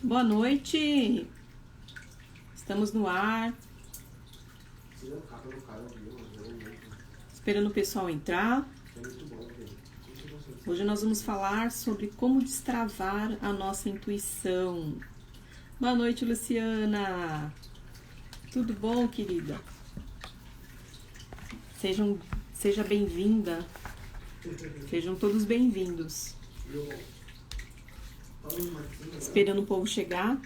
Boa noite. Estamos no ar. Esperando o pessoal entrar. Hoje nós vamos falar sobre como destravar a nossa intuição. Boa noite, Luciana. Tudo bom, querida? Seja bem-vinda. Sejam todos bem-vindos. Esperando o povo chegar.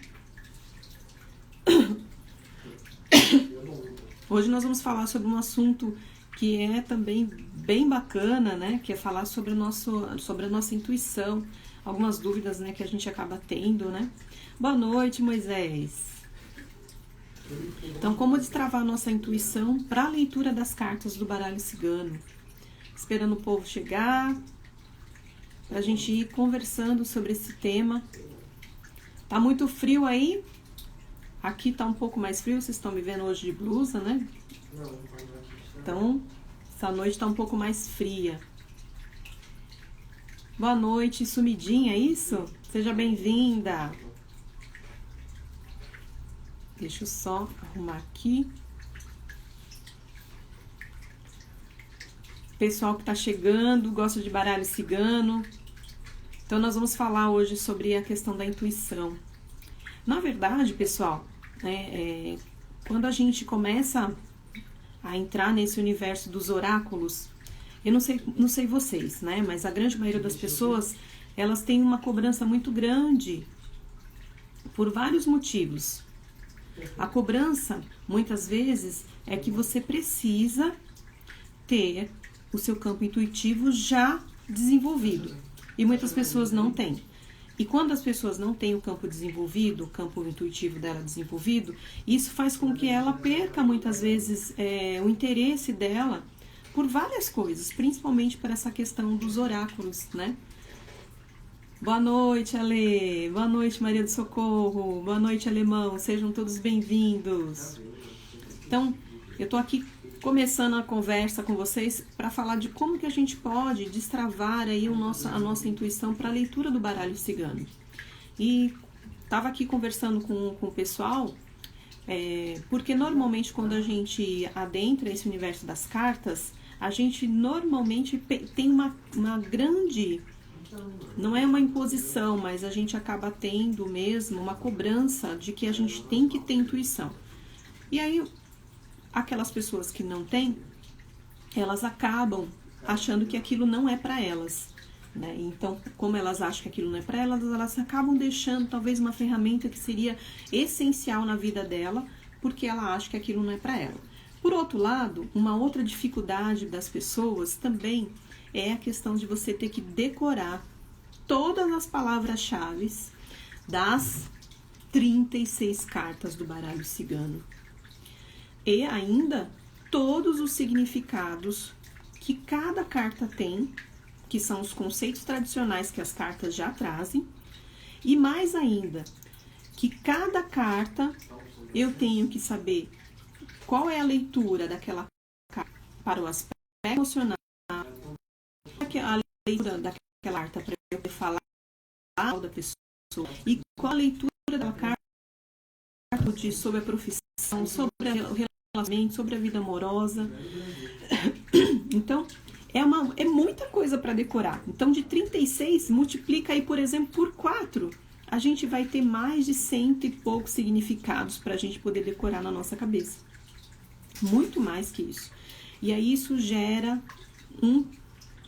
Hoje nós vamos falar sobre um assunto que é também bem bacana, né? Que é falar sobre a nossa intuição, algumas dúvidas, né, que a gente acaba tendo, né? Boa noite, Moisés. Então, como destravar a nossa intuição para a leitura das cartas do baralho cigano? Esperando o povo chegar, para a gente ir conversando sobre esse tema. Tá muito frio aí? Aqui tá um pouco mais frio, vocês estão me vendo hoje de blusa, né? Então, essa noite tá um pouco mais fria. Boa noite, sumidinha, é isso? Seja bem-vinda. Deixa eu só arrumar aqui. Pessoal que tá chegando, gosta de baralho cigano. Então, nós vamos falar hoje sobre a questão da intuição. Na verdade, pessoal, quando a gente começa a entrar nesse universo dos oráculos, eu não sei vocês, né? Mas a grande maioria das pessoas, elas têm uma cobrança muito grande por vários motivos. A cobrança, muitas vezes, é que você precisa ter o seu campo intuitivo já desenvolvido. E muitas pessoas não têm. E quando as pessoas não têm o campo desenvolvido, o campo intuitivo dela desenvolvido, isso faz com que ela perca muitas vezes o interesse dela por várias coisas, principalmente por essa questão dos oráculos, né? Boa noite, Ale. Boa noite, Maria do Socorro. Boa noite, Alemão. Sejam todos bem-vindos. Então, eu tô aqui começando a conversa com vocês para falar de como que a gente pode destravar aí a nossa intuição para a leitura do baralho cigano. E estava aqui conversando com o pessoal, porque normalmente quando a gente adentra esse universo das cartas, a gente normalmente tem uma grande, não é uma imposição, mas a gente acaba tendo mesmo uma cobrança de que a gente tem que ter intuição. E aí, aquelas pessoas que não têm, elas acabam achando que aquilo não é para elas, né? Então, como elas acham que aquilo não é para elas, elas acabam deixando talvez uma ferramenta que seria essencial na vida dela, porque ela acha que aquilo não é para ela. Por outro lado, uma outra dificuldade das pessoas também é a questão de você ter que decorar todas as palavras-chave das 36 cartas do baralho cigano. E ainda todos os significados que cada carta tem, que são os conceitos tradicionais que as cartas já trazem, e mais ainda, que cada carta eu tenho que saber qual é a leitura daquela carta para o aspecto emocional, a leitura daquela carta para eu poder falar da pessoa, e qual a leitura daquela carta sobre a profissão, sobre o sobre a vida amorosa. Então, é muita coisa para decorar. Então, de 36, multiplica aí, por exemplo, por 4. A gente vai ter mais de 100 e poucos significados para a gente poder decorar na nossa cabeça. Muito mais que isso. E aí, isso gera um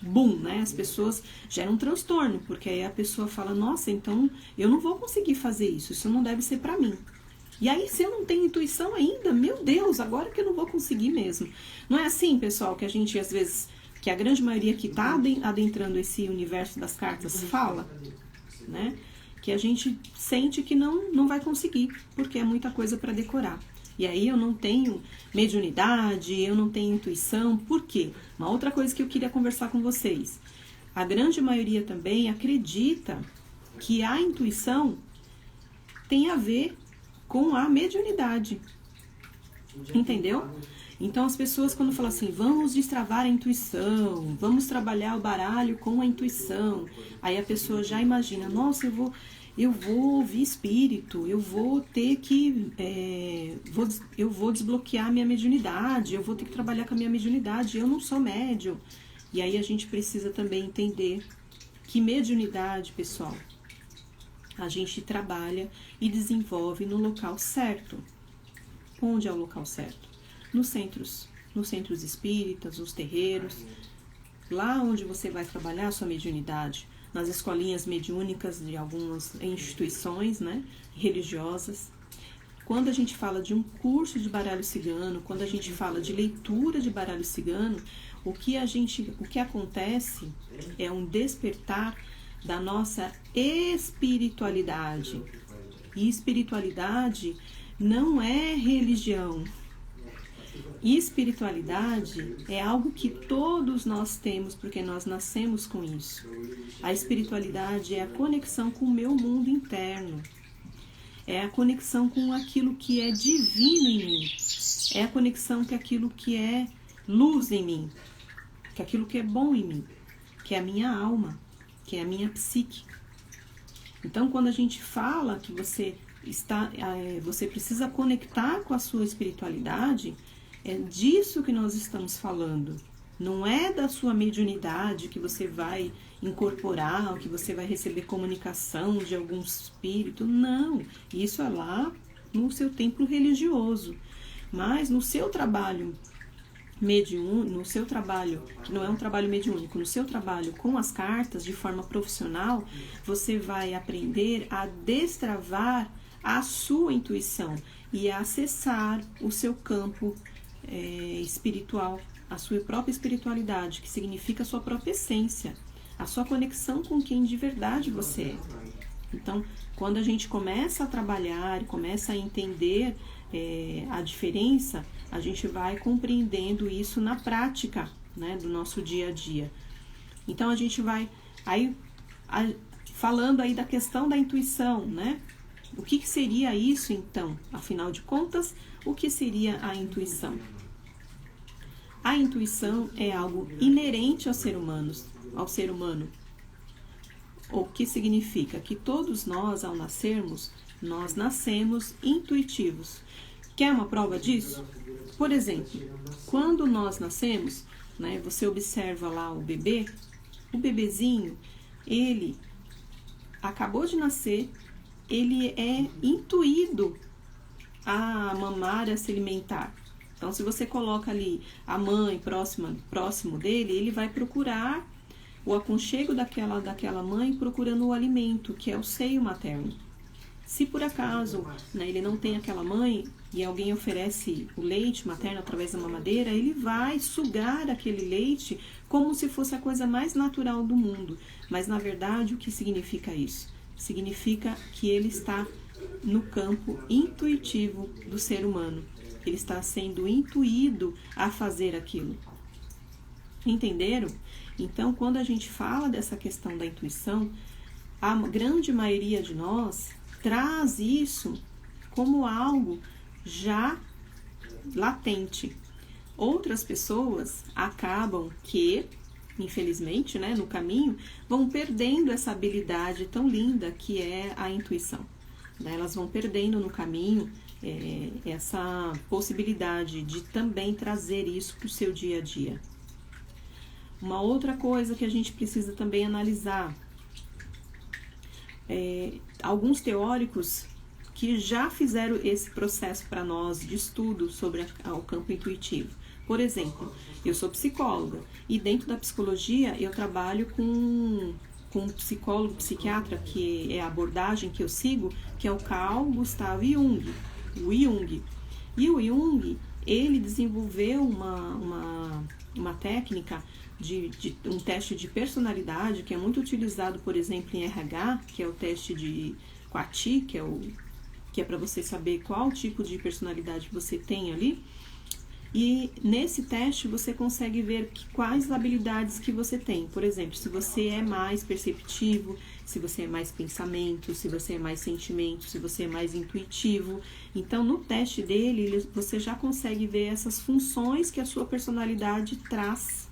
boom, né? As pessoas geram um transtorno, porque aí a pessoa fala, nossa, então eu não vou conseguir fazer isso não deve ser para mim. E aí, se eu não tenho intuição ainda, meu Deus, agora que eu não vou conseguir mesmo. Não é assim, pessoal, que a gente, às vezes, que a grande maioria que está adentrando esse universo das cartas fala, né? Que a gente sente que não vai conseguir, porque é muita coisa para decorar. E aí eu não tenho mediunidade, eu não tenho intuição. Por quê? Uma outra coisa que eu queria conversar com vocês. A grande maioria também acredita que a intuição tem a ver com a mediunidade. Entendeu? Então as pessoas quando falam assim, vamos destravar a intuição, vamos trabalhar o baralho com a intuição, aí a pessoa já imagina, nossa, eu vou ouvir espírito, eu vou ter que, eu vou desbloquear minha mediunidade, eu vou ter que trabalhar com a minha mediunidade, eu não sou médium. E aí a gente precisa também entender que mediunidade, pessoal, a gente trabalha e desenvolve no local certo. Onde é o local certo? Nos centros espíritas, nos terreiros, lá onde você vai trabalhar a sua mediunidade, nas escolinhas mediúnicas de algumas instituições, né, religiosas. Quando a gente fala de um curso de baralho cigano, quando a gente fala de leitura de baralho cigano, o que acontece é um despertar da nossa espiritualidade. E espiritualidade não é religião. Espiritualidade é algo que todos nós temos, porque nós nascemos com isso. A espiritualidade é a conexão com o meu mundo interno. É a conexão com aquilo que é divino em mim. É a conexão com aquilo que é luz em mim. Com aquilo que é bom em mim. Que é a minha alma. Que é a minha psique. Então, quando a gente fala que você precisa conectar com a sua espiritualidade, é disso que nós estamos falando. Não é da sua mediunidade que você vai incorporar, que você vai receber comunicação de algum espírito. Não, isso é lá no seu templo religioso. Mas no seu trabalho mediúnico, no seu trabalho, que não é um trabalho mediúnico, no seu trabalho com as cartas de forma profissional, você vai aprender a destravar a sua intuição e a acessar o seu campo espiritual, a sua própria espiritualidade, que significa a sua própria essência, a sua conexão com quem de verdade você é. Então, quando a gente começa a trabalhar, começa a entender a diferença, a gente vai compreendendo isso na prática, né, do nosso dia a dia. Então, a gente vai falando aí da questão da intuição, né? O que seria isso, então? Afinal de contas, o que seria a intuição? A intuição é algo inerente ao ser humano. O que significa que todos nós, ao nascermos, nós nascemos intuitivos. Quer uma prova disso? Por exemplo, quando nós nascemos, né, você observa lá o bebezinho, ele acabou de nascer, ele é intuído a mamar, a se alimentar. Então, se você coloca ali a mãe próximo dele, ele vai procurar o aconchego daquela mãe procurando o alimento, que é o seio materno. Se por acaso, né, ele não tem aquela mãe e alguém oferece o leite materno através da mamadeira, ele vai sugar aquele leite como se fosse a coisa mais natural do mundo. Mas, na verdade, o que significa isso? Significa que ele está no campo intuitivo do ser humano. Ele está sendo intuído a fazer aquilo. Entenderam? Então, quando a gente fala dessa questão da intuição, a grande maioria de nós traz isso como algo já latente. Outras pessoas acabam que, infelizmente, né, no caminho, vão perdendo essa habilidade tão linda que é a intuição. Elas vão perdendo no caminho essa possibilidade de também trazer isso para o seu dia a dia. Uma outra coisa que a gente precisa também analisar, alguns teóricos que já fizeram esse processo para nós de estudo sobre o campo intuitivo. Por exemplo, eu sou psicóloga e dentro da psicologia eu trabalho com um psicólogo, psiquiatra, que é a abordagem que eu sigo, que é o Carl Gustav Jung, o Jung. E o Jung, ele desenvolveu uma técnica de um teste de personalidade que é muito utilizado, por exemplo, em RH, que é o teste de Quati, que é para você saber qual tipo de personalidade você tem ali. E nesse teste você consegue ver quais habilidades que você tem. Por exemplo, se você é mais perceptivo, se você é mais pensamento, se você é mais sentimento, se você é mais intuitivo. Então, no teste dele, você já consegue ver essas funções que a sua personalidade traz.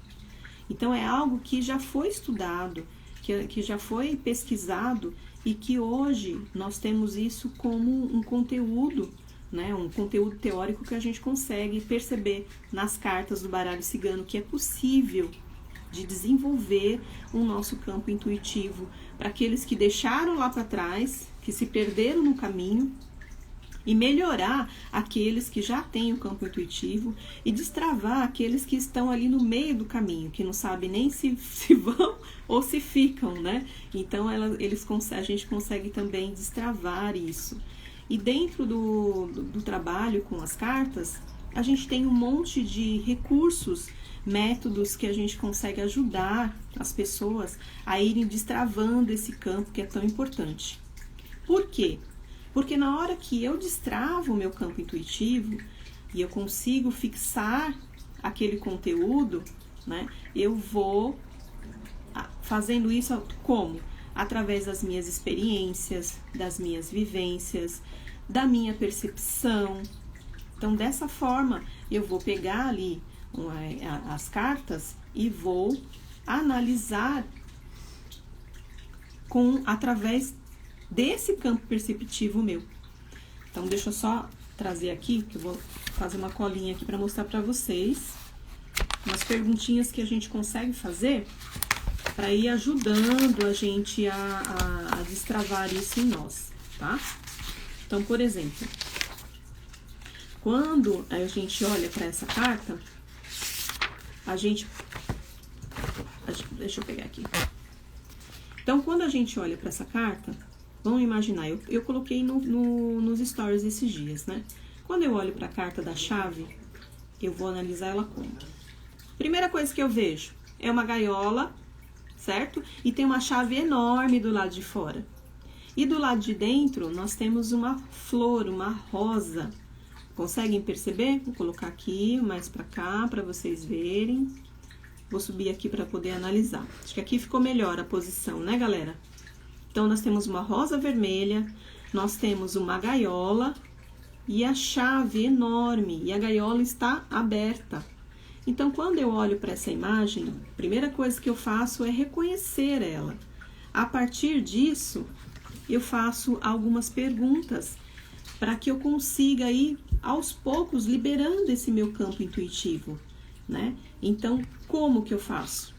Então, é algo que já foi estudado, que já foi pesquisado e que hoje nós temos isso como um conteúdo, né, um conteúdo teórico que a gente consegue perceber nas cartas do baralho cigano, que é possível de desenvolver o nosso campo intuitivo para aqueles que deixaram lá para trás, que se perderam no caminho, e melhorar aqueles que já têm o campo intuitivo e destravar aqueles que estão ali no meio do caminho, que não sabem nem se vão ou se ficam, né? Então a gente consegue também destravar isso. E dentro do trabalho com as cartas, a gente tem um monte de recursos, métodos que a gente consegue ajudar as pessoas a irem destravando esse campo que é tão importante. Por quê? Porque na hora que eu destravo o meu campo intuitivo e eu consigo fixar aquele conteúdo, né, eu vou fazendo isso como? Através das minhas experiências, das minhas vivências, da minha percepção. Então, dessa forma, eu vou pegar ali as cartas e vou analisar através desse campo perceptivo meu. Então, deixa eu só trazer aqui, que eu vou fazer uma colinha aqui para mostrar para vocês umas perguntinhas que a gente consegue fazer para ir ajudando a gente a destravar isso em nós, tá? Então, por exemplo, quando a gente olha para essa carta, deixa eu pegar aqui. Então, quando a gente olha para essa carta, vamos imaginar, eu coloquei nos stories esses dias, né? Quando eu olho para a carta da chave, eu vou analisar ela como? Primeira coisa que eu vejo é uma gaiola, certo? E tem uma chave enorme do lado de fora. E do lado de dentro, nós temos uma flor, uma rosa. Conseguem perceber? Vou colocar aqui, mais para cá, para vocês verem. Vou subir aqui para poder analisar. Acho que aqui ficou melhor a posição, né, galera? Então, nós temos uma rosa vermelha, nós temos uma gaiola e a chave enorme, e a gaiola está aberta. Então, quando eu olho para essa imagem, a primeira coisa que eu faço é reconhecer ela. A partir disso, eu faço algumas perguntas para que eu consiga ir, aos poucos, liberando esse meu campo intuitivo, né? Então, como que eu faço?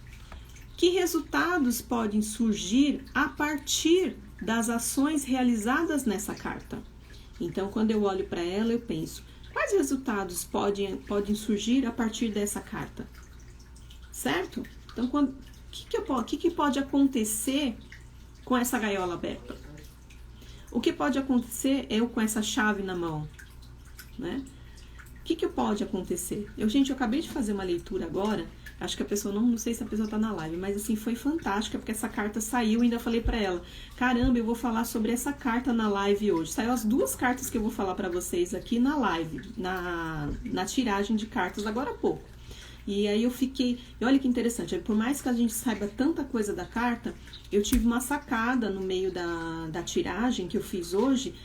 Que resultados podem surgir a partir das ações realizadas nessa carta? Então, quando eu olho para ela, eu penso, quais resultados podem surgir a partir dessa carta? Certo? Então, o que pode acontecer com essa gaiola aberta? O que pode acontecer eu com essa chave na mão, né? O que pode acontecer? Eu acabei de fazer uma leitura agora. Acho que a pessoa, não sei se a pessoa tá na live, mas assim, foi fantástica, porque essa carta saiu e ainda falei pra ela, caramba, eu vou falar sobre essa carta na live hoje. Saiu as duas cartas que eu vou falar pra vocês aqui na live, na tiragem de cartas agora há pouco. E aí eu fiquei, e olha que interessante, por mais que a gente saiba tanta coisa da carta, eu tive uma sacada no meio da tiragem que eu fiz hoje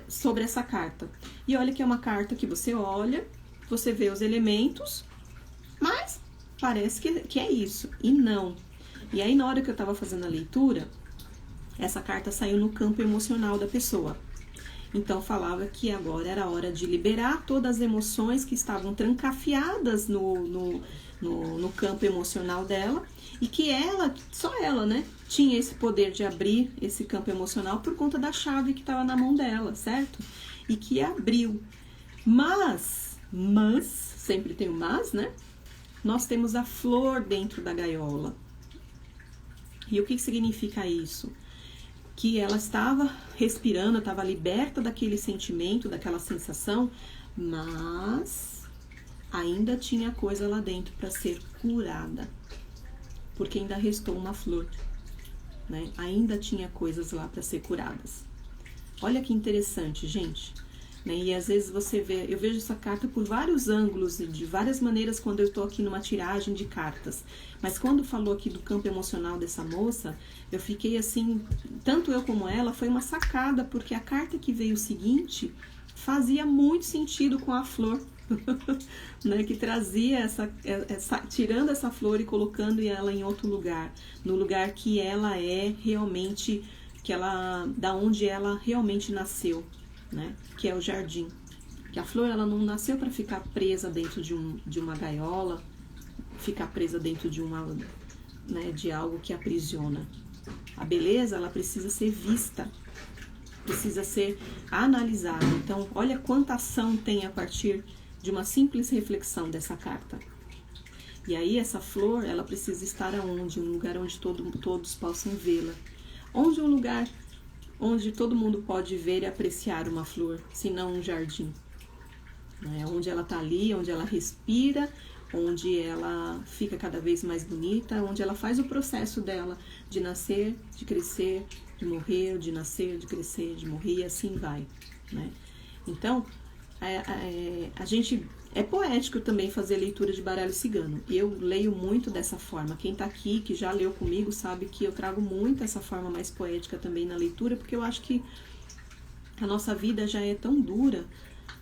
sobre essa carta. E olha que é uma carta que você olha, você vê os elementos, mas parece que é isso, e não. E aí, na hora que eu tava fazendo a leitura, essa carta saiu no campo emocional da pessoa. Então, falava que agora era a hora de liberar todas as emoções que estavam trancafiadas no campo emocional dela, e que só ela, né, tinha esse poder de abrir esse campo emocional por conta da chave que estava na mão dela, certo? E que abriu. Mas, sempre tem o mas, né? Nós temos a flor dentro da gaiola. E o que significa isso? Que ela estava respirando, estava liberta daquele sentimento, daquela sensação, mas ainda tinha coisa lá dentro para ser curada. Porque ainda restou uma flor, né? Ainda tinha coisas lá para ser curadas. Olha que interessante, gente. né? E às vezes eu vejo essa carta por vários ângulos e de várias maneiras quando eu estou aqui numa tiragem de cartas. Mas quando falou aqui do campo emocional dessa moça, eu fiquei assim, tanto eu como ela, foi uma sacada, porque a carta que veio seguinte fazia muito sentido com a flor, né? Que trazia tirando essa flor e colocando ela em outro lugar, no lugar que ela é realmente, da onde ela realmente nasceu, né? Que é o jardim. Que a flor, ela não nasceu para ficar presa dentro de uma gaiola, ficar presa dentro de algo que aprisiona. A beleza, ela precisa ser vista, precisa ser analisada. Então, olha quanta ação tem a partir de uma simples reflexão dessa carta. E aí, essa flor, ela precisa estar aonde? Um lugar onde todos possam vê-la. Onde um lugar onde todo mundo pode ver e apreciar uma flor, se não um jardim. Né? Onde ela está ali, onde ela respira, onde ela fica cada vez mais bonita, onde ela faz o processo dela de nascer, de crescer, de morrer, de nascer, de crescer, de morrer, e assim vai. Né? Então, a gente... É poético também fazer leitura de baralho cigano. Eu leio muito dessa forma. Quem tá aqui, que já leu comigo, sabe que eu trago muito essa forma mais poética também na leitura, porque eu acho que a nossa vida já é tão dura,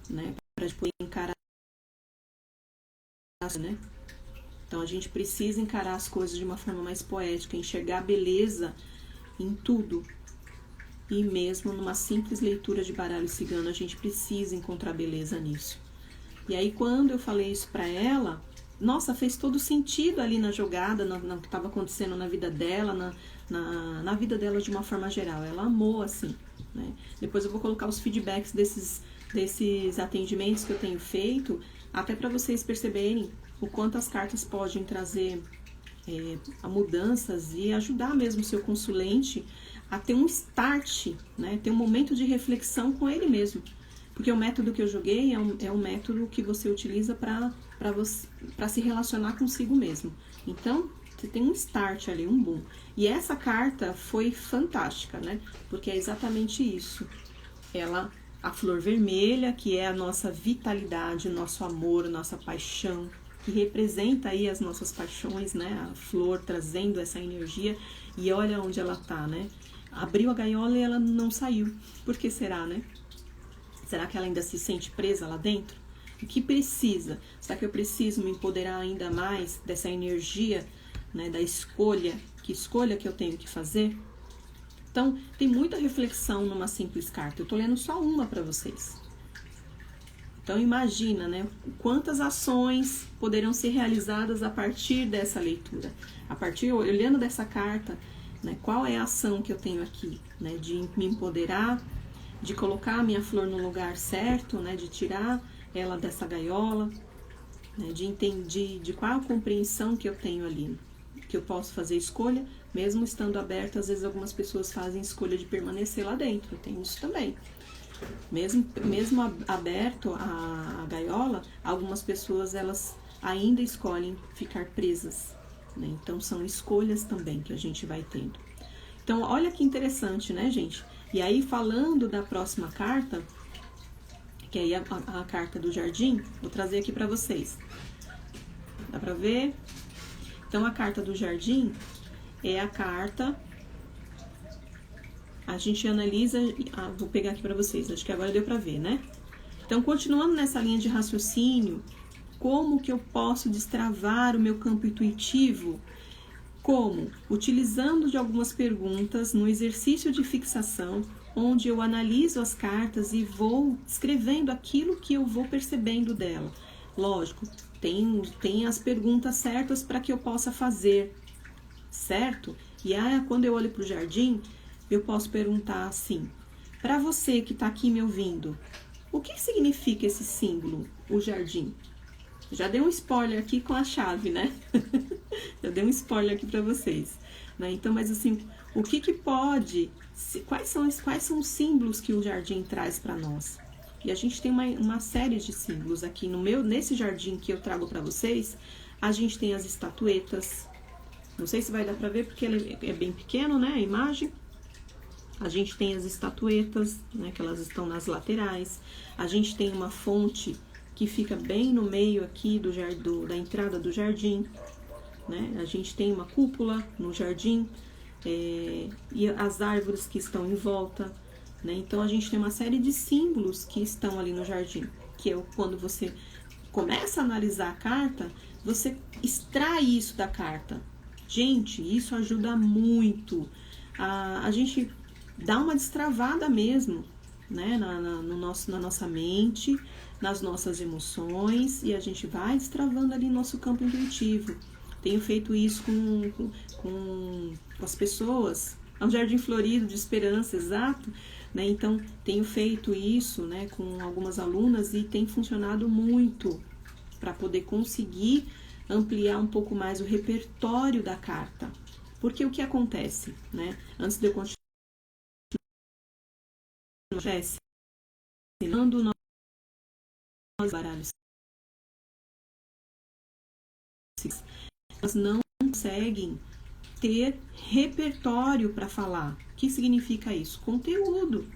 né, pra gente poder encarar, né? Então a gente precisa encarar as coisas de uma forma mais poética, enxergar a beleza em tudo. E mesmo numa simples leitura de baralho cigano, a gente precisa encontrar beleza nisso. E aí, quando eu falei isso pra ela, nossa, fez todo sentido ali na jogada, no que estava acontecendo na vida dela, na vida dela de uma forma geral. Ela amou, assim, né? Depois eu vou colocar os feedbacks desses atendimentos que eu tenho feito, até para vocês perceberem o quanto as cartas podem trazer a mudanças e ajudar mesmo o seu consulente a ter um start, né? Ter um momento de reflexão com ele mesmo. Porque o método que eu joguei é um método que você utiliza para se relacionar consigo mesmo. Então, você tem um start ali, um boom. E essa carta foi fantástica, né? Porque é exatamente isso. A flor vermelha, que é a nossa vitalidade, o nosso amor, a nossa paixão, que representa aí as nossas paixões, né? A flor trazendo essa energia. E olha onde ela tá, né? Abriu a gaiola e ela não saiu. Por que será, né? Será que ela ainda se sente presa lá dentro? O que precisa? Será que eu preciso me empoderar ainda mais dessa energia, né, da escolha? Que escolha que eu tenho que fazer? Então, tem muita reflexão numa simples carta. Eu tô lendo só uma para vocês. Então, imagina, né, quantas ações poderão ser realizadas a partir dessa leitura. A partir, olhando dessa carta, né, qual é a ação que eu tenho aqui, né, de me empoderar, de colocar a minha flor no lugar certo, né, de tirar ela dessa gaiola, né, de entender de qual a compreensão que eu tenho ali, que eu posso fazer escolha, mesmo estando aberta. Às vezes algumas pessoas fazem escolha de permanecer lá dentro, tem isso também. Mesmo aberto a gaiola, algumas pessoas elas ainda escolhem ficar presas, né? Então são escolhas também que a gente vai tendo. Então olha que interessante, né, gente? E aí, falando da próxima carta, que aí é a carta do jardim, vou trazer aqui para vocês. Dá para ver? Então, a carta do jardim é a carta... A gente analisa... vou pegar aqui para vocês, acho que agora deu para ver, né? Então, continuando nessa linha de raciocínio, como que eu posso destravar o meu campo intuitivo? Como? Utilizando de algumas perguntas no exercício de fixação, onde eu analiso as cartas e vou escrevendo aquilo que eu vou percebendo dela. Lógico, tem as perguntas certas para que eu possa fazer, certo? E aí, quando eu olho para o jardim, eu posso perguntar assim, para você que está aqui me ouvindo, o que significa esse símbolo, o jardim? Já dei um spoiler aqui com a chave, né? Já dei um spoiler aqui para vocês, né? Então, mas assim, o que pode... Quais são os símbolos que o jardim traz para nós? E a gente tem uma série de símbolos aqui nesse jardim que eu trago para vocês. A gente tem as estatuetas. Não sei se vai dar para ver porque ele é bem pequeno, né? A imagem. A gente tem as estatuetas, né, que elas estão nas laterais. A gente tem uma fonte que fica bem no meio aqui da entrada do jardim, né? A gente tem uma cúpula no jardim, e as árvores que estão em volta, né? Então a gente tem uma série de símbolos que estão ali no jardim, que é quando você começa a analisar a carta, você extrai isso da carta. Gente, isso ajuda muito. A gente dá uma destravada mesmo, né? Na nossa mente, nas nossas emoções, e a gente vai destravando ali nosso campo intuitivo. Tenho feito isso com as pessoas. É um jardim florido de esperança, exato. Né? Então, tenho feito isso, né, com algumas alunas e tem funcionado muito para poder conseguir ampliar um pouco mais o repertório da carta. Porque o que acontece, né? Antes de eu continuar, ensinando nós baralhos, elas não conseguem ter repertório para falar. O que significa isso? Conteúdo.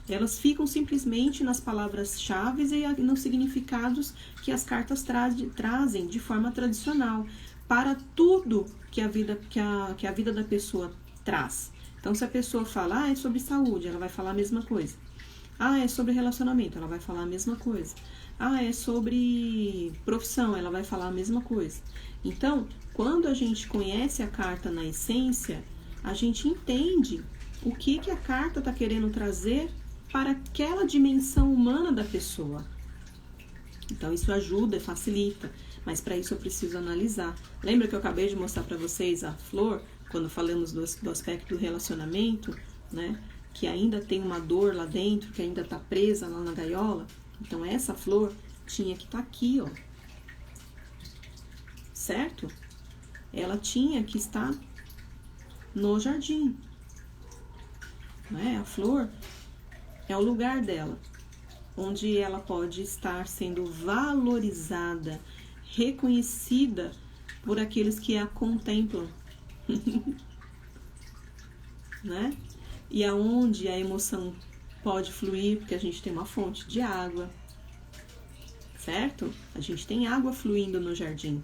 Elas ficam simplesmente nas palavras-chave e nos significados que as cartas trazem de forma tradicional para tudo que a vida da pessoa traz. Então, se a pessoa fala, é sobre saúde, ela vai falar a mesma coisa. É sobre relacionamento, ela vai falar a mesma coisa. É sobre profissão, ela vai falar a mesma coisa. Então, quando a gente conhece a carta na essência, a gente entende o que a carta está querendo trazer para aquela dimensão humana da pessoa. Então, isso ajuda e facilita, mas para isso eu preciso analisar. Lembra que eu acabei de mostrar para vocês a flor, quando falamos do aspecto do relacionamento, né? Que ainda tem uma dor lá dentro, que ainda está presa lá na gaiola? Então, essa flor tinha que estar aqui, ó. Certo? Ela tinha que estar no jardim. Né? A flor é o lugar dela, onde ela pode estar sendo valorizada, reconhecida por aqueles que a contemplam. Né? E aonde a emoção pode fluir, porque a gente tem uma fonte de água, certo? A gente tem água fluindo no jardim.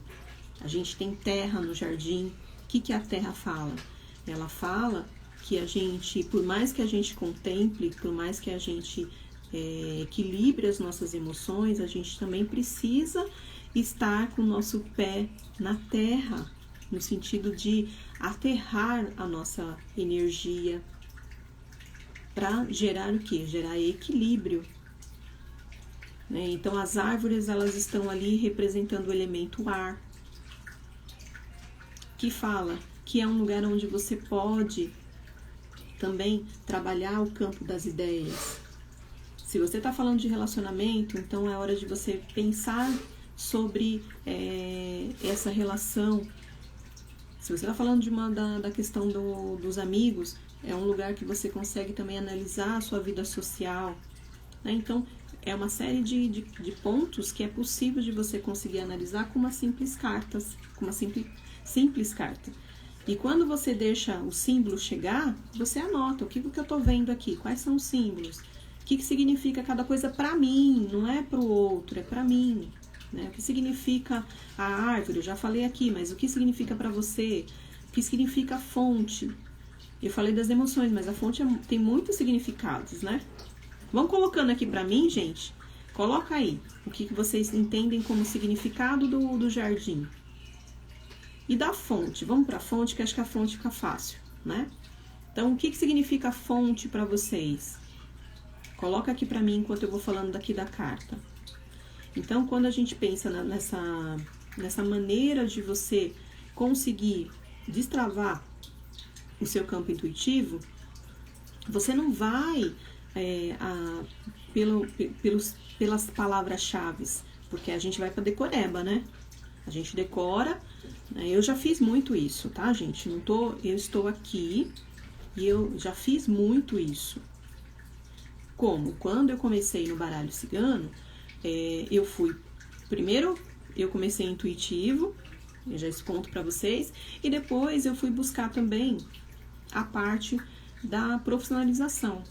A gente tem terra no jardim. O que a terra fala? Ela fala que a gente, por mais que a gente contemple, por mais que a gente equilibre as nossas emoções, a gente também precisa estar com o nosso pé na terra, no sentido de aterrar a nossa energia para gerar o quê? Gerar equilíbrio. Né? Então, as árvores, elas estão ali representando o elemento ar, que fala que é um lugar onde você pode também trabalhar o campo das ideias. Se você está falando de relacionamento, então é hora de você pensar sobre essa relação. Se você está falando da questão dos amigos, é um lugar que você consegue também analisar a sua vida social. Né? Então, é uma série de pontos que é possível de você conseguir analisar com uma simples carta. Com uma simples carta. E quando você deixa o símbolo chegar, você anota o que eu estou vendo aqui, quais são os símbolos, o que significa cada coisa para mim, não é para o outro, é para mim. Né? O que significa a árvore, eu já falei aqui, mas o que significa para você? O que significa a fonte? Eu falei das emoções, mas a fonte tem muitos significados, né? Vão colocando aqui para mim, gente. Coloca aí o que vocês entendem como significado do jardim. E da fonte, vamos para a fonte, que acho que a fonte fica fácil, né? Então, o que significa fonte para vocês? Coloca aqui para mim enquanto eu vou falando daqui da carta. Então, quando a gente pensa nessa maneira de você conseguir destravar o seu campo intuitivo, você não vai pelas palavras-chave, porque a gente vai para decoreba, né? A gente decora. Eu já fiz muito isso, tá, gente? Eu estou aqui e eu já fiz muito isso. Como? Quando eu comecei no baralho cigano, primeiro eu comecei intuitivo, eu já exponto para vocês, e depois eu fui buscar também a parte da profissionalização.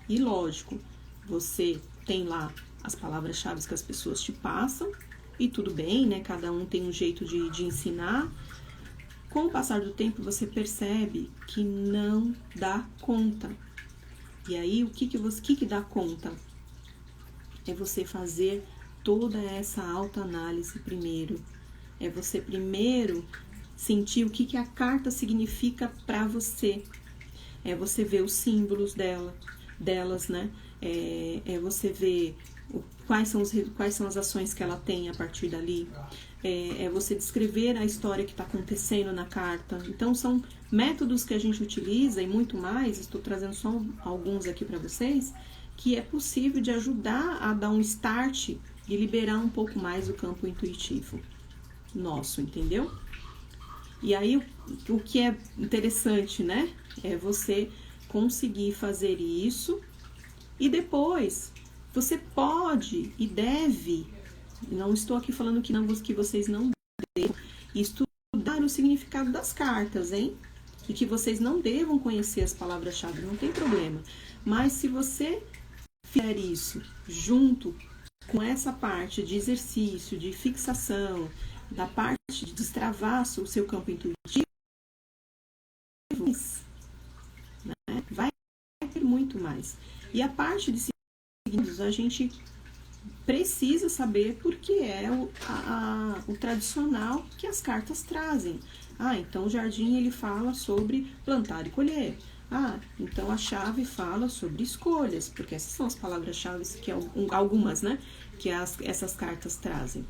E lógico, você tem lá as palavras-chave que as pessoas te passam, e tudo bem, né? Cada um tem um jeito de ensinar. Com o passar do tempo, você percebe que não dá conta. E aí, o que dá conta? É você fazer toda essa autoanálise primeiro. É você primeiro sentir o que a carta significa para você. É você ver os símbolos delas, né? É você ver quais são as ações que ela tem a partir dali. É você descrever a história que está acontecendo na carta. Então, são métodos que a gente utiliza e muito mais, estou trazendo só alguns aqui para vocês, que é possível de ajudar a dar um start e liberar um pouco mais o campo intuitivo nosso, entendeu? E aí, o que é interessante, né? É você conseguir fazer isso e depois você pode e deve, não estou aqui falando que vocês não devem estudar o significado das cartas, hein? E que vocês não devam conhecer as palavras-chave, não tem problema. Mas se você fizer isso junto com essa parte de exercício, de fixação, da parte de destravar o seu campo intuitivo, né, vai ter muito mais. E a parte de signos, a gente precisa saber porque é o tradicional que as cartas trazem. Então o jardim ele fala sobre plantar e colher. Então a chave fala sobre escolhas, porque essas são as palavras-chave que algumas, né, que essas cartas trazem.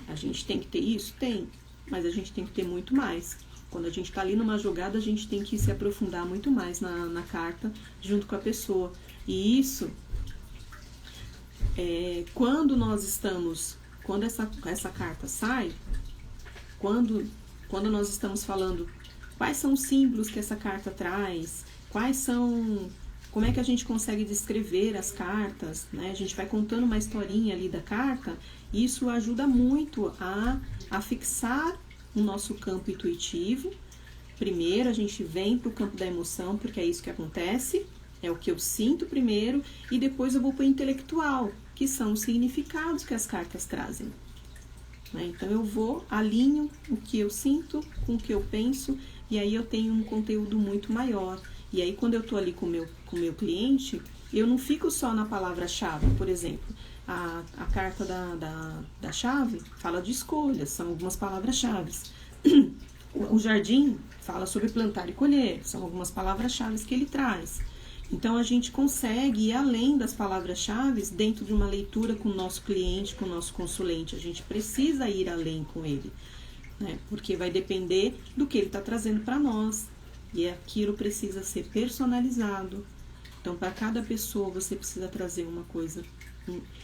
A gente tem que ter isso? Tem, mas a gente tem que ter muito mais. Quando a gente está ali numa jogada, a gente tem que se aprofundar muito mais na carta, junto com a pessoa. E isso, quando essa carta sai, quando nós estamos falando quais são os símbolos que essa carta traz, como é que a gente consegue descrever as cartas, né? A gente vai contando uma historinha ali da carta, e isso ajuda muito a fixar o nosso campo intuitivo. Primeiro a gente vem para o campo da emoção, porque é isso que acontece, é o que eu sinto primeiro, e depois eu vou para o intelectual, que são os significados que as cartas trazem. Então eu alinho o que eu sinto com o que eu penso, e aí eu tenho um conteúdo muito maior. E aí quando eu estou ali com o meu cliente, eu não fico só na palavra-chave. Por exemplo, a carta da chave fala de escolhas, são algumas palavras-chave. O jardim fala sobre plantar e colher, são algumas palavras-chave que ele traz. Então, a gente consegue ir além das palavras-chave dentro de uma leitura com o nosso cliente, com o nosso consulente. A gente precisa ir além com ele, né? Porque vai depender do que ele está trazendo para nós. E aquilo precisa ser personalizado. Então, para cada pessoa, você precisa trazer uma coisa,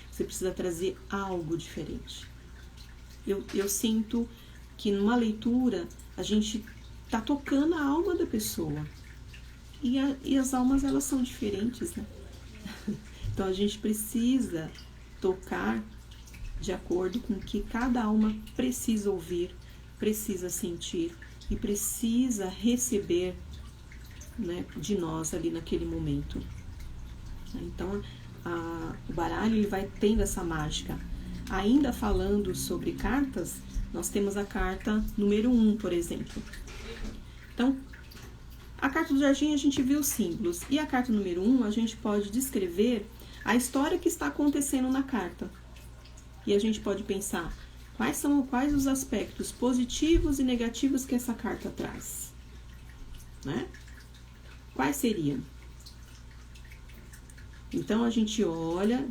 você precisa trazer algo diferente. Eu sinto que numa leitura, a gente está tocando a alma da pessoa. E as almas, elas são diferentes, né? Então, a gente precisa tocar de acordo com o que cada alma precisa ouvir, precisa sentir e precisa receber, né, de nós ali naquele momento. Então, o baralho ele vai tendo essa mágica. Ainda falando sobre cartas, nós temos a carta número 1, por exemplo. Então, a carta do jardim a gente viu os símbolos, e a carta número 1 a gente pode descrever a história que está acontecendo na carta. E a gente pode pensar quais os aspectos positivos e negativos que essa carta traz, né? Quais seriam? Então a gente olha,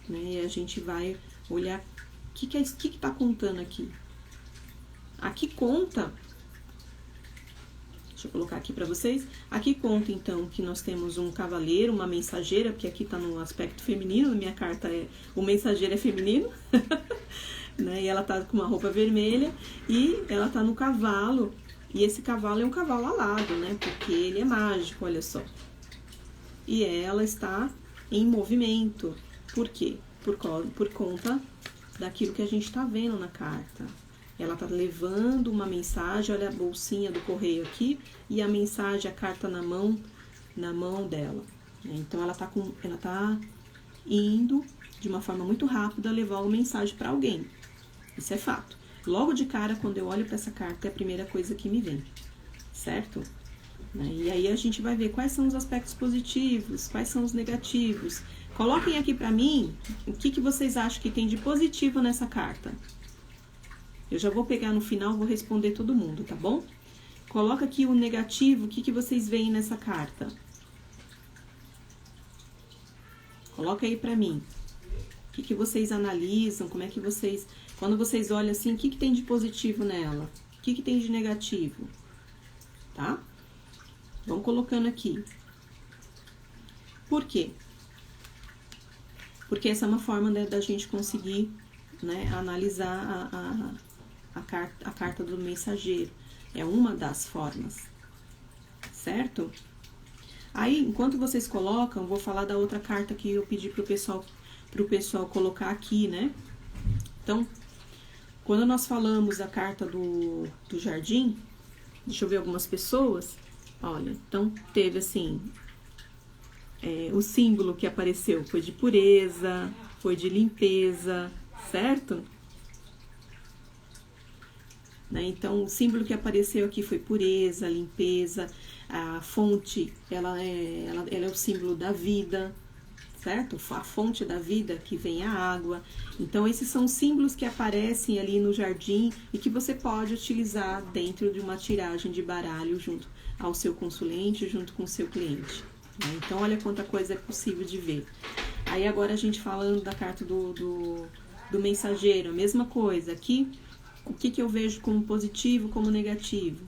né, e a gente vai olhar o que está contando aqui. Aqui conta. Deixa eu colocar aqui para vocês. Aqui conta, então, que nós temos um cavaleiro, uma mensageira, porque aqui está no aspecto feminino, na minha carta o mensageiro é feminino, né? E ela tá com uma roupa vermelha e ela tá no cavalo, e esse cavalo é um cavalo alado, né? Porque ele é mágico, olha só. E ela está em movimento. Por quê? Por conta daquilo que a gente tá vendo na carta. Ela tá levando uma mensagem, olha a bolsinha do correio aqui, e a mensagem, a carta na mão, na mão dela. Então, ela tá indo de uma forma muito rápida levar uma mensagem para alguém. Isso é fato. Logo de cara, quando eu olho para essa carta, é a primeira coisa que me vem, certo? E aí a gente vai ver quais são os aspectos positivos, quais são os negativos. Coloquem aqui para mim o que vocês acham que tem de positivo nessa carta. Eu já vou pegar no final, vou responder todo mundo, tá bom? Coloca aqui o negativo, o que vocês veem nessa carta. Coloca aí pra mim. O que vocês analisam, como é que vocês... Quando vocês olham assim, o que tem de positivo nela? O que tem de negativo? Tá? Vamos colocando aqui. Por quê? Porque essa é uma forma, né, da gente conseguir, né, analisar a carta do mensageiro. É uma das formas, certo? Aí, enquanto vocês colocam, vou falar da outra carta que eu pedi pro pessoal colocar aqui, né? Então, quando nós falamos da carta do jardim, deixa eu ver algumas pessoas. Olha, então teve assim, o símbolo que apareceu foi de pureza, foi de limpeza, certo? Né? Então, o símbolo que apareceu aqui foi pureza, limpeza, a fonte, ela é o símbolo da vida, certo? A fonte da vida, que vem a água. Então, esses são símbolos que aparecem ali no jardim e que você pode utilizar dentro de uma tiragem de baralho junto ao seu consulente, junto com o seu cliente. Né? Então, olha quanta coisa é possível de ver. Aí, agora a gente falando da carta do mensageiro, a mesma coisa. Aqui, o que eu vejo como positivo, como negativo?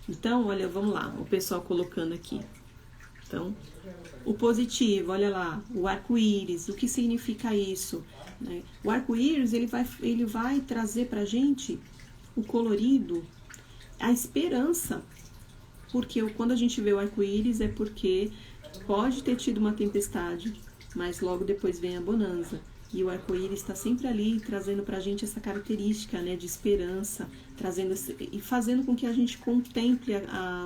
Então, olha, vamos lá, o pessoal colocando aqui. Então, o positivo, olha lá, o arco-íris, o que significa isso? Né? O arco-íris, ele vai trazer pra gente o colorido, a esperança. Porque quando a gente vê o arco-íris é porque pode ter tido uma tempestade, mas logo depois vem a bonança. E o arco-íris está sempre ali, trazendo pra gente essa característica, né, de esperança, e fazendo com que a gente contemple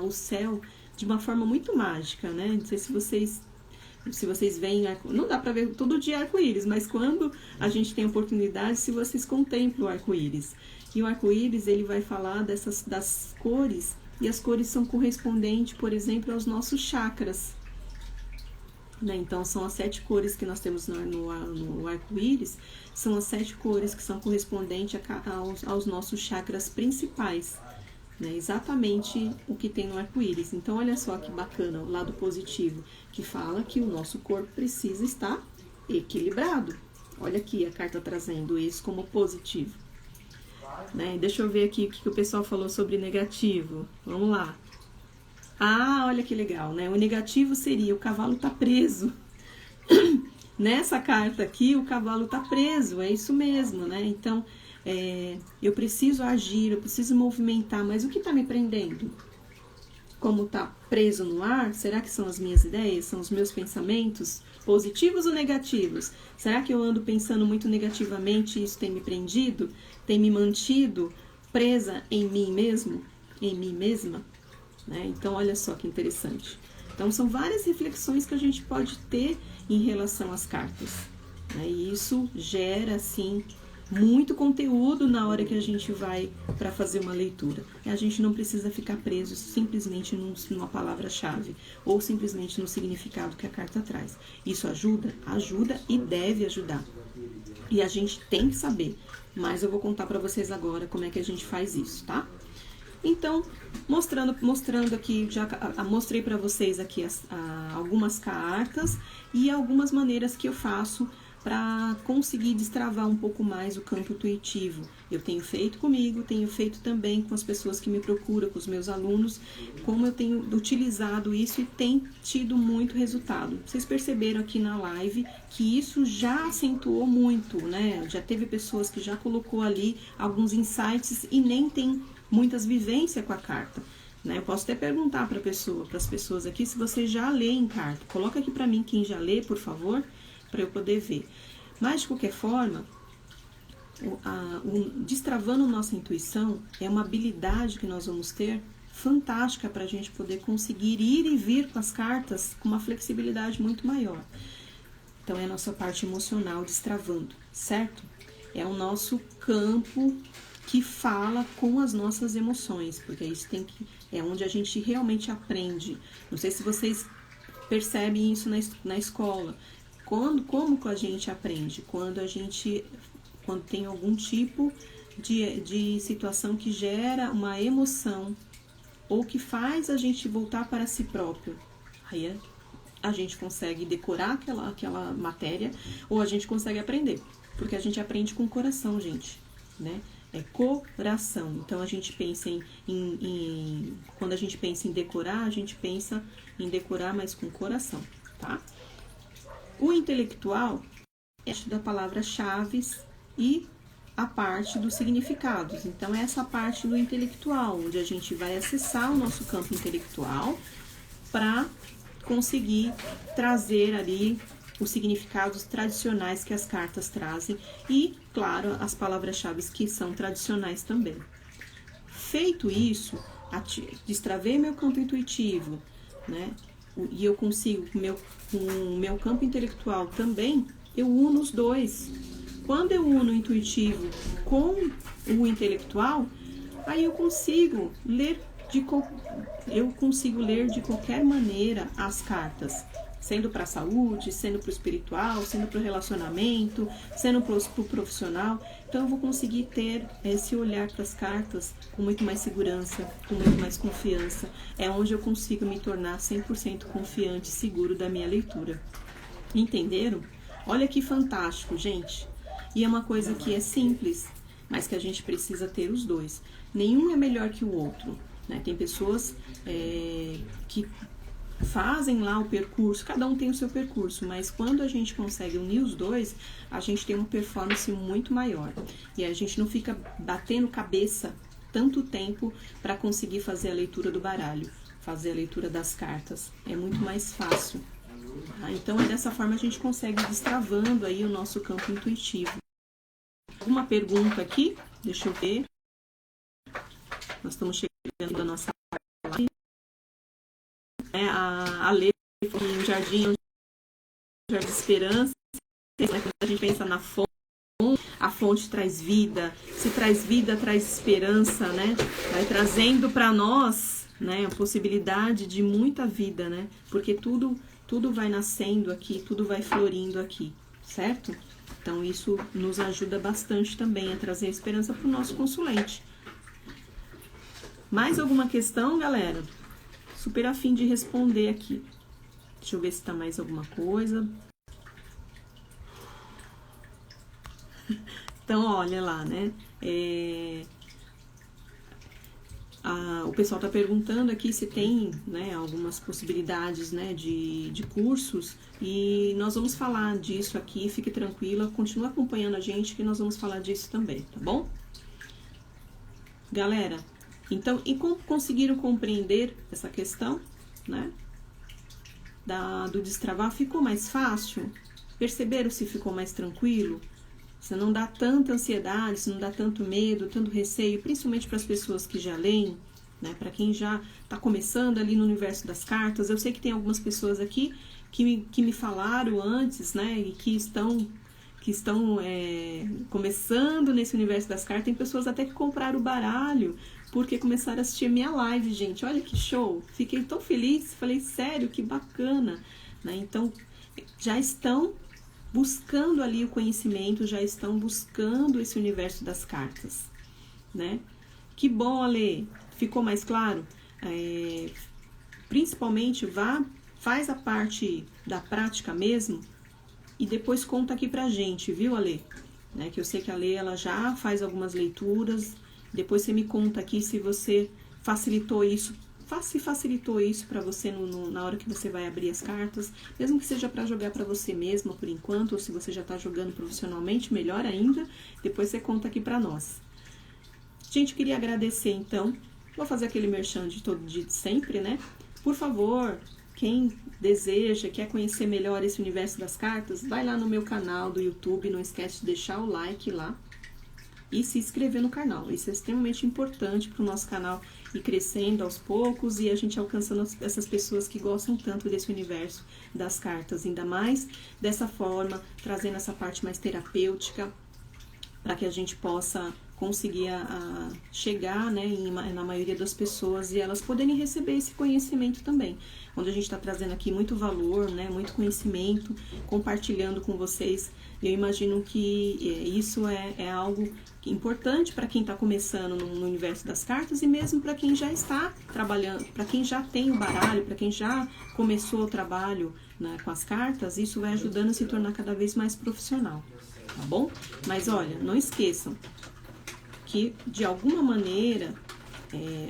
o céu de uma forma muito mágica, né? Não sei se vocês veem, não dá pra ver todo dia arco-íris, mas quando a gente tem oportunidade, se vocês contemplam o arco-íris. E o arco-íris, ele vai falar das cores, e as cores são correspondentes, por exemplo, aos nossos chakras. Né? Então, são as 7 cores que nós temos no arco-íris, são as 7 cores que são correspondentes aos nossos chakras principais. Né? Exatamente o que tem no arco-íris. Então, olha só que bacana, o lado positivo, que fala que o nosso corpo precisa estar equilibrado. Olha aqui a carta trazendo isso como positivo. Né? Deixa eu ver aqui o que o pessoal falou sobre negativo. Vamos lá. Ah, olha que legal, né? O negativo seria o cavalo tá preso. Nessa carta aqui, o cavalo tá preso, é isso mesmo, né? Então, eu preciso agir, eu preciso movimentar, mas o que tá me prendendo? Como tá preso no ar, será que são as minhas ideias, são os meus pensamentos, positivos ou negativos? Será que eu ando pensando muito negativamente e isso tem me prendido? Tem me mantido presa em mim mesmo? Em mim mesma? Né? Então, olha só que interessante. Então, são várias reflexões que a gente pode ter em relação às cartas. Né? E isso gera, assim, muito conteúdo na hora que a gente vai para fazer uma leitura. E a gente não precisa ficar preso simplesmente numa palavra-chave ou simplesmente no significado que a carta traz. Isso ajuda? Ajuda e deve ajudar. E a gente tem que saber. Mas eu vou contar para vocês agora como é que a gente faz isso, tá? Então, mostrando aqui, já mostrei para vocês aqui algumas cartas e algumas maneiras que eu faço para conseguir destravar um pouco mais o campo intuitivo. Eu tenho feito comigo, tenho feito também com as pessoas que me procuram, com os meus alunos, como eu tenho utilizado isso e tem tido muito resultado. Vocês perceberam aqui na live que isso já acentuou muito, né? Já teve pessoas que já colocou ali alguns insights e nem tem muitas vivências com a carta. Né? Eu posso até perguntar para as pessoas aqui se você já lê em carta. Coloca aqui para mim quem já lê, por favor, para eu poder ver. Mas, de qualquer forma, destravando nossa intuição é uma habilidade que nós vamos ter fantástica para a gente poder conseguir ir e vir com as cartas com uma flexibilidade muito maior. Então, é a nossa parte emocional destravando, certo? É o nosso campo que fala com as nossas emoções, porque isso é onde a gente realmente aprende. Não sei se vocês percebem isso na escola. Como que a gente aprende? Quando tem algum tipo de situação que gera uma emoção ou que faz a gente voltar para si próprio. Aí a gente consegue decorar aquela matéria ou a gente consegue aprender. Porque a gente aprende com o coração, gente, né? É coração. Então, a gente pensa quando a gente pensa em decorar, a gente pensa em decorar, mas com coração, tá? O intelectual é da palavra-chave e a parte dos significados. Então, essa parte do intelectual, onde a gente vai acessar o nosso campo intelectual para conseguir trazer ali os significados tradicionais que as cartas trazem e, claro, as palavras-chave que são tradicionais também. Feito isso, destravei meu campo intuitivo, né? E eu consigo, com o meu campo intelectual também, eu uno os dois. Quando eu uno o intuitivo com o intelectual, aí eu consigo ler de qualquer maneira as cartas, sendo para a saúde, sendo para o espiritual, sendo para o relacionamento, sendo para o profissional. Então eu vou conseguir ter esse olhar para as cartas com muito mais segurança, com muito mais confiança. É onde eu consigo me tornar 100% confiante e seguro da minha leitura. Entenderam? Olha que fantástico, gente. E é uma coisa que é simples, mas que a gente precisa ter os dois. Nenhum é melhor que o outro, né? Tem pessoas que fazem lá o percurso, cada um tem o seu percurso, mas quando a gente consegue unir os dois, a gente tem uma performance muito maior. E a gente não fica batendo cabeça tanto tempo para conseguir fazer a leitura do baralho, fazer a leitura das cartas. É muito mais fácil. Tá? Então, dessa forma a gente consegue ir destravando aí o nosso campo intuitivo. Alguma pergunta aqui? Deixa eu ver. Nós estamos chegando da nossa live. A Lê, o jardim é um jardim de esperança. Quando a gente pensa na fonte, a fonte traz vida. Se traz vida, traz esperança, né? Vai trazendo para nós, né, a possibilidade de muita vida, né? Porque tudo vai nascendo aqui, tudo vai florindo aqui, certo? Então, isso nos ajuda bastante também a trazer esperança para o nosso consulente. Mais alguma questão, galera? Super a fim de responder aqui. Deixa eu ver se tá mais alguma coisa. Então, olha lá, né? O pessoal tá perguntando aqui se tem, né, algumas possibilidades, né, de cursos. E nós vamos falar disso aqui. Fique tranquila, continua acompanhando a gente que nós vamos falar disso também, tá bom? Galera, então, e como conseguiram compreender essa questão, né, do destravar? Ficou mais fácil? Perceberam se ficou mais tranquilo? Se não dá tanta ansiedade, se não dá tanto medo, tanto receio, principalmente para as pessoas que já leem, né, para quem já está começando ali no universo das cartas. Eu sei que tem algumas pessoas aqui que me falaram antes, né, e que estão começando nesse universo das cartas. Tem pessoas até que compraram o baralho porque começaram a assistir a minha live, gente. Olha que show! Fiquei tão feliz, falei, sério, que bacana, né? Então, já estão buscando ali o conhecimento, já estão buscando esse universo das cartas, né? Que bom, Ale! Ficou mais claro? Principalmente, faz a parte da prática mesmo e depois conta aqui pra gente, viu, Ale? Né? Que eu sei que a Ale, ela já faz algumas leituras. Depois você me conta aqui se você facilitou isso para você na hora que você vai abrir as cartas, mesmo que seja para jogar para você mesma por enquanto, ou se você já está jogando profissionalmente, melhor ainda, depois você conta aqui para nós. Gente, eu queria agradecer então, vou fazer aquele merchan de sempre, né? Por favor, quem deseja, quer conhecer melhor esse universo das cartas, vai lá no meu canal do YouTube, não esquece de deixar o like lá. e se inscrever no canal. Isso é extremamente importante para o nosso canal ir crescendo aos poucos e a gente alcançando essas pessoas que gostam tanto desse universo das cartas, ainda mais dessa forma, trazendo essa parte mais terapêutica, para que a gente possa conseguir chegar, né, na maioria das pessoas e elas poderem receber esse conhecimento também. Onde a gente está trazendo aqui muito valor, né, muito conhecimento, compartilhando com vocês. Eu imagino que isso é algo importante para quem está começando no universo das cartas e mesmo para quem já está trabalhando, para quem já tem o baralho, para quem já começou o trabalho, né, com as cartas, isso vai ajudando a se tornar cada vez mais profissional, tá bom? Mas olha, não esqueçam que de alguma maneira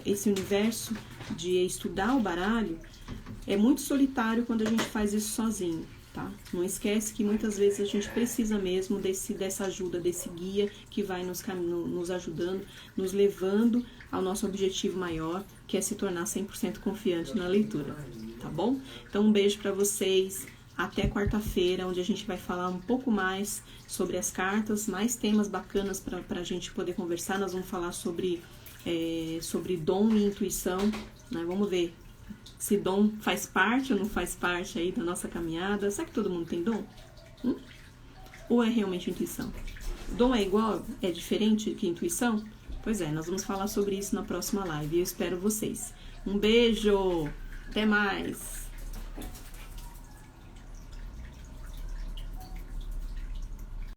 esse universo de estudar o baralho é muito solitário quando a gente faz isso sozinho, tá? Não esquece que muitas vezes a gente precisa mesmo dessa ajuda, desse guia que vai nos ajudando, nos levando ao nosso objetivo maior, que é se tornar 100% confiante na leitura, tá bom? Então um beijo para vocês, até quarta-feira, onde a gente vai falar um pouco mais sobre as cartas, mais temas bacanas para a gente poder conversar. Nós vamos falar sobre dom e intuição, né? Vamos ver se dom faz parte ou não faz parte aí da nossa caminhada. Será que todo mundo tem dom? Ou é realmente intuição? Dom é igual? É diferente que intuição? Pois é, nós vamos falar sobre isso na próxima live e eu espero vocês. Um beijo! Até mais!